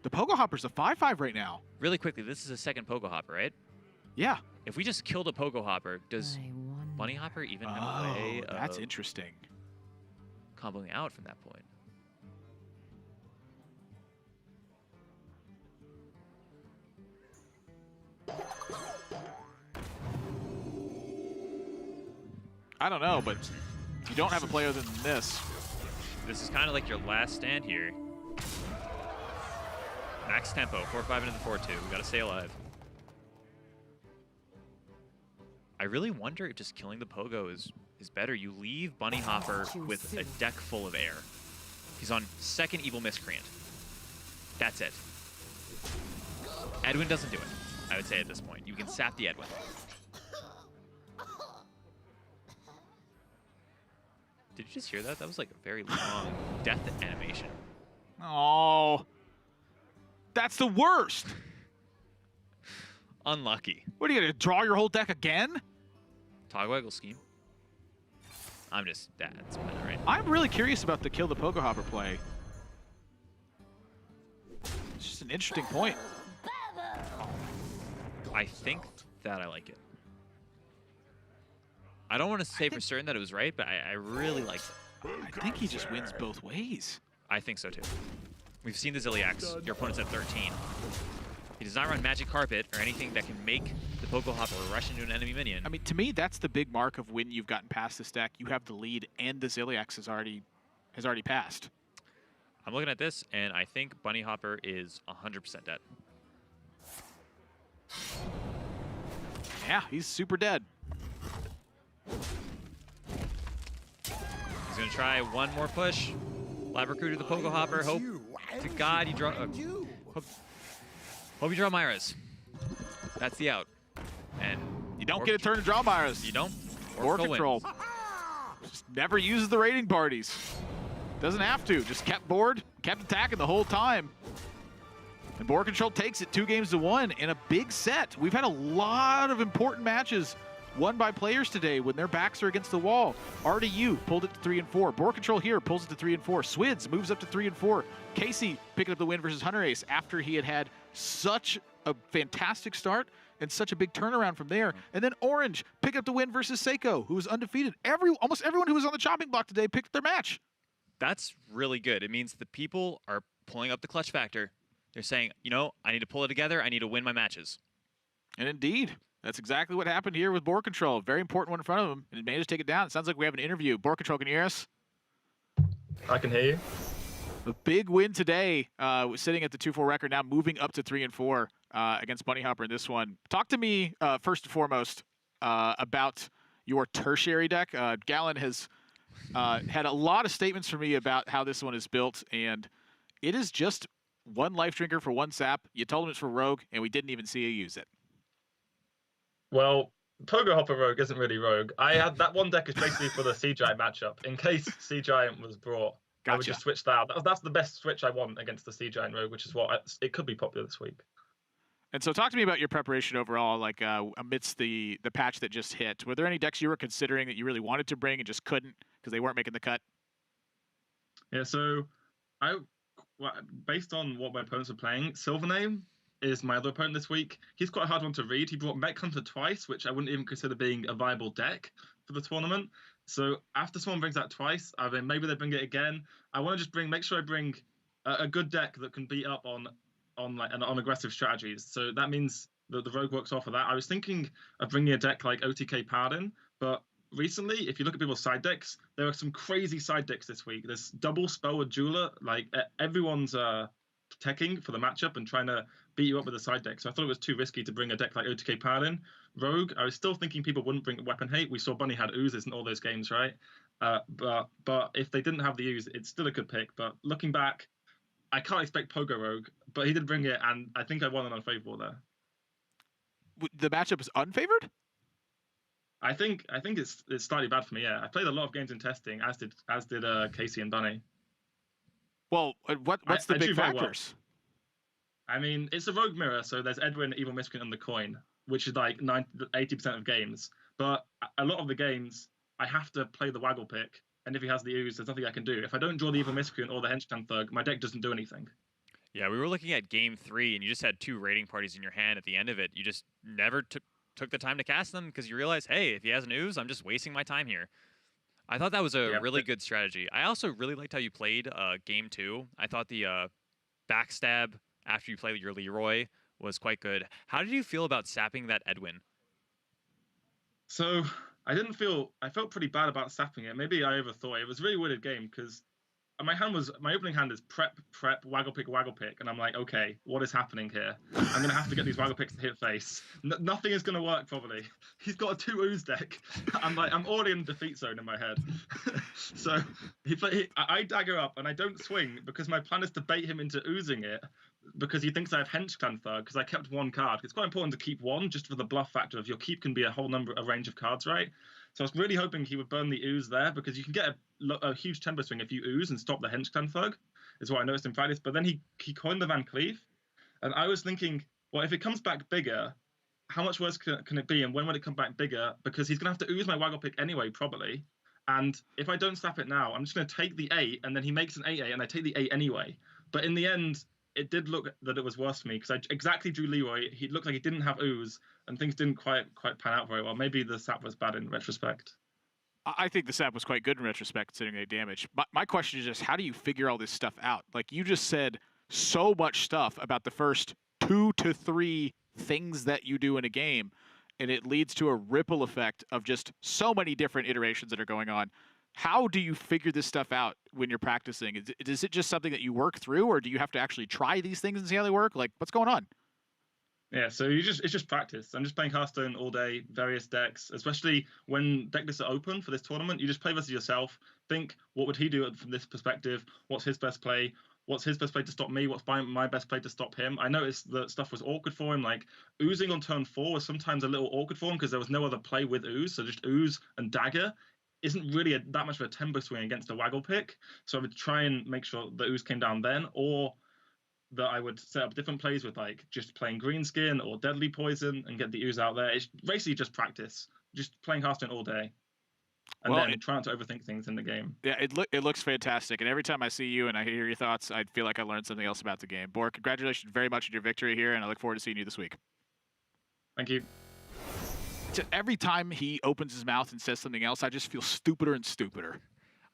The Bunnyhoppor's a 5/5 right now. Really quickly, this is a second Bunnyhoppor, right? Yeah. If we just killed a Bunnyhoppor, does Bunnyhoppor even have a way of... that's interesting. ...comboing out from that point? I don't know, but you don't have a play other than this. This is kind of like your last stand here. Max tempo, 4/5 into the 4/2. We gotta stay alive. I really wonder if just killing the Pogo is better. You leave Bunnyhoppor with a deck full of air. He's on second Evil Miscreant. That's it. Edwin doesn't do it, I would say at this point. You can sap the Edwin. Did you just hear that? That was like a very long death animation. Oh, that's the worst. Unlucky. What are you gonna draw your whole deck again? Togwaggle scheme. I'm just that's right. I'm really curious about the kill the Bunnyhoppor play. It's just an interesting point. I think that I like it. I don't want to say for certain that it was right, but I really liked it. I think he just wins both ways. I think so too. We've seen the Zilliax. Your opponent's at 13. He does not run Magic Carpet or anything that can make the BoarControl rush into an enemy minion. I mean, to me, that's the big mark of when you've gotten past this deck. You have the lead, and the Zilliax has already passed. I'm looking at this, and I think Bunnyhoppor is 100% dead. Yeah, he's super dead. He's going to try one more push. Live recruit to the BoarControl. Hope to God you draw. Hope you draw Myra's. That's the out. And you don't get a turn to draw Myra's. You don't. BoarControl. Just never uses the raiding parties. Doesn't have to. Just kept board, kept attacking the whole time. And BoarControl takes it 2-1 in a big set. We've had a lot of important matches won by players today when their backs are against the wall. RDU pulled it to 3 and 4. BoarControl here pulls it to 3 and 4. Swids moves up to 3 and 4. Casey picking up the win versus Hunter Ace after he had such a fantastic start and such a big turnaround from there. And then Orange picked up the win versus Seiko, who was undefeated. Almost everyone who was on the chopping block today picked their match. That's really good. It means the people are pulling up the clutch factor. They're saying, you know, I need to pull it together. I need to win my matches. And indeed, that's exactly what happened here with BoarControl. Very important one in front of him, and he managed to take it down. It sounds like we have an interview. BoarControl, can you hear us? I can hear you. A big win today, sitting at the 2-4 record, now moving up to 3 and 4 against Bunnyhoppor in this one. Talk to me first and foremost about your tertiary deck. Gallon has had a lot of statements for me about how this one is built, and it is just one life drinker for one sap. You told him it's for Rogue, and we didn't even see you use it. Well, BoarControl Rogue isn't really Rogue. I had that one deck is basically for the Sea Giant matchup. In case Sea Giant was brought, I would just switch that out. That's the best switch I want against the Sea Giant Rogue, which is what it could be popular this week. And so talk to me about your preparation overall, like amidst the patch that just hit. Were there any decks you were considering that you really wanted to bring and just couldn't because they weren't making the cut? Yeah, so based on what my opponents are playing, Silvername is my other opponent this week. He's quite a hard one to read. He brought Mech Hunter twice, which I wouldn't even consider being a viable deck for the tournament. So after someone brings that twice, I mean, maybe they bring it again. I want to just make sure I bring a good deck that can beat up on aggressive strategies. So that means that the Rogue works off of that. I was thinking of bringing a deck like OTK Paladin, but recently, if you look at people's side decks, there are some crazy side decks this week. There's double spell with Jeweler. Like everyone's teching for the matchup and trying to beat you up with a side deck. So I thought it was too risky to bring a deck like OTK Paladin. Rogue, I was still thinking people wouldn't bring Weapon Hate. We saw Bunny had oozes in all those games, right? But if they didn't have the ooze, it's still a good pick. But looking back, I can't expect Pogo Rogue, but he did bring it, and I think I won an unfavorable there. The matchup is unfavored? I think it's slightly bad for me. Yeah, I played a lot of games in testing, as did Casey and Bunny. Well, what's the big factors? Well. I mean, it's a Rogue mirror, so there's Edwin, Evil Miscreant, and the Coin, which is like 80% of games. But a lot of the games, I have to play the Waggle pick, and if he has the ooze, there's nothing I can do. If I don't draw the Evil Miscreant or the Henchman Thug, my deck doesn't do anything. Yeah, we were looking at game 3, and you just had 2 raiding parties in your hand at the end of it. You just never took the time to cast them because you realize, hey, if he has an ooze, I'm just wasting my time here. I thought that was a really good strategy. I also really liked how you played game 2. I thought the backstab after you played your Leroy was quite good. How did you feel about sapping that Edwin? So I felt pretty bad about sapping it. Maybe I overthought it. It was a really weird game because my opening hand is prep, waggle pick, and I'm like, okay, what is happening here? I'm gonna have to get these waggle picks to hit face. Nothing is gonna work probably. He's got a 2 ooze deck. I'm already in defeat zone in my head. So I dagger up and I don't swing because my plan is to bait him into oozing it because he thinks I have Henchman Thug because I kept 1 card. It's quite important to keep 1 just for the bluff factor of your keep can be a range of cards, right? So I was really hoping he would burn the ooze there because you can get a huge tempo swing if you ooze and stop the Henchman Thug, is what I noticed in practice. But then he coined the Van Cleef, and I was thinking, well, if it comes back bigger, how much worse can it be, and when would it come back bigger? Because he's going to have to ooze my Waggle pick anyway, probably. And if I don't snap it now, I'm just going to take the 8, and then he makes an 8-8, and I take the 8 anyway. But in the end, it did look that it was worse for me because I exactly drew Leroy. He looked like he didn't have ooze, and things didn't quite pan out very well. Maybe the sap was bad in retrospect. I think the sap was quite good in retrospect, considering they damage. My question is just, how do you figure all this stuff out? Like, you just said so much stuff about the first 2 to 3 things that you do in a game, and it leads to a ripple effect of just so many different iterations that are going on. How do you figure this stuff out when you're practicing? Is it just something that you work through, or do you have to actually try these things and see how they work? Like, what's going on? Yeah, so it's just practice. I'm just playing Hearthstone all day, various decks, especially when deck lists are open for this tournament. You just play versus yourself. Think, what would he do from this perspective? What's his best play? What's his best play to stop me? What's my best play to stop him? I noticed that stuff was awkward for him. Like, oozing on turn 4 was sometimes a little awkward for him because there was no other play with ooze. So just ooze and dagger isn't really that much of a tempo swing against a waggle pick. So I would try and make sure the ooze came down then, or that I would set up different plays with, like, just playing Greenskin or Deadly Poison and get the ooze out there. It's basically just practice, just playing Hearthstone all day, and then trying to overthink things in the game. Yeah, it looks fantastic, and every time I see you and I hear your thoughts, I feel like I learned something else about the game. Boar, congratulations very much on your victory here, and I look forward to seeing you this week. Thank you. Every time he opens his mouth and says something else, I just feel stupider and stupider.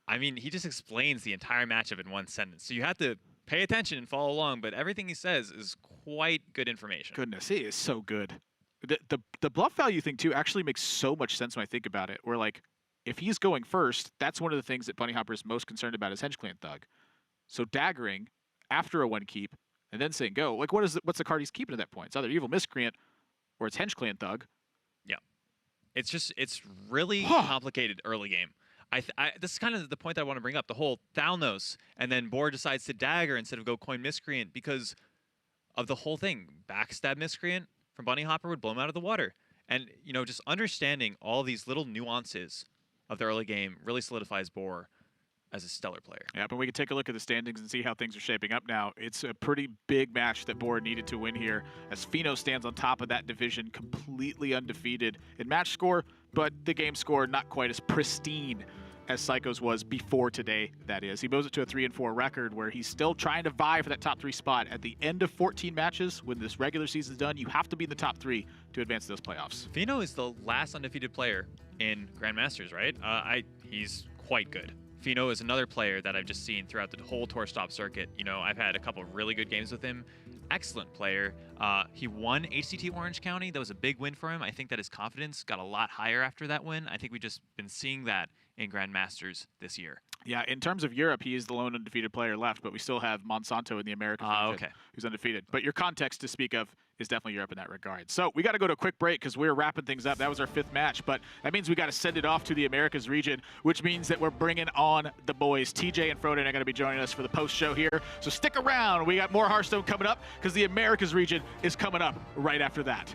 I mean, he just explains the entire matchup in one sentence, so you have to pay attention and follow along, but everything he says is quite good information. Goodness, he is so good. The bluff value thing, too, actually makes so much sense when I think about it. Where, like, if he's going first, that's one of the things that Bunnyhoppor is most concerned about is Henge Clan Thug. So daggering after a 1 keep and then saying go, like, what's the card he's keeping at that point? It's either Evil Miscreant or it's Henge Clan Thug. Yeah. It's really complicated early game. This is kind of the point that I want to bring up, the whole Thalnos, and then Boar decides to dagger instead of go coin Miscreant because of the whole thing. Backstab Miscreant from Bunnyhoppor would blow him out of the water. And, you know, just understanding all these little nuances of the early game really solidifies Boar as a stellar player. Yeah, but we can take a look at the standings and see how things are shaping up now. It's a pretty big match that Boar needed to win here, as Fino stands on top of that division, completely undefeated in match score, but the game score not quite as pristine as Psycho's was before today, that is. He moves it to a 3-4 record where he's still trying to vie for that top 3 spot. At the end of 14 matches, when this regular season's done, you have to be in the top 3 to advance to those playoffs. Fino is the last undefeated player in Grandmasters, right? He's quite good. Fino is another player that I've just seen throughout the whole tour stop circuit. You know, I've had a couple of really good games with him. Excellent player. He won HCT Orange County. That was a big win for him. I think that his confidence got a lot higher after that win. I think we've just been seeing that in Grandmasters this year. Yeah, in terms of Europe, he is the lone undefeated player left, but we still have Monsanto in the Americas region, who's undefeated. But your context to speak of is definitely Europe in that regard. So we got to go to a quick break because we're wrapping things up. That was our 5th match, but that means we got to send it off to the Americas region, which means that we're bringing on the boys. TJ and Froden are going to be joining us for the post show here. So stick around. We got more Hearthstone coming up because the Americas region is coming up right after that.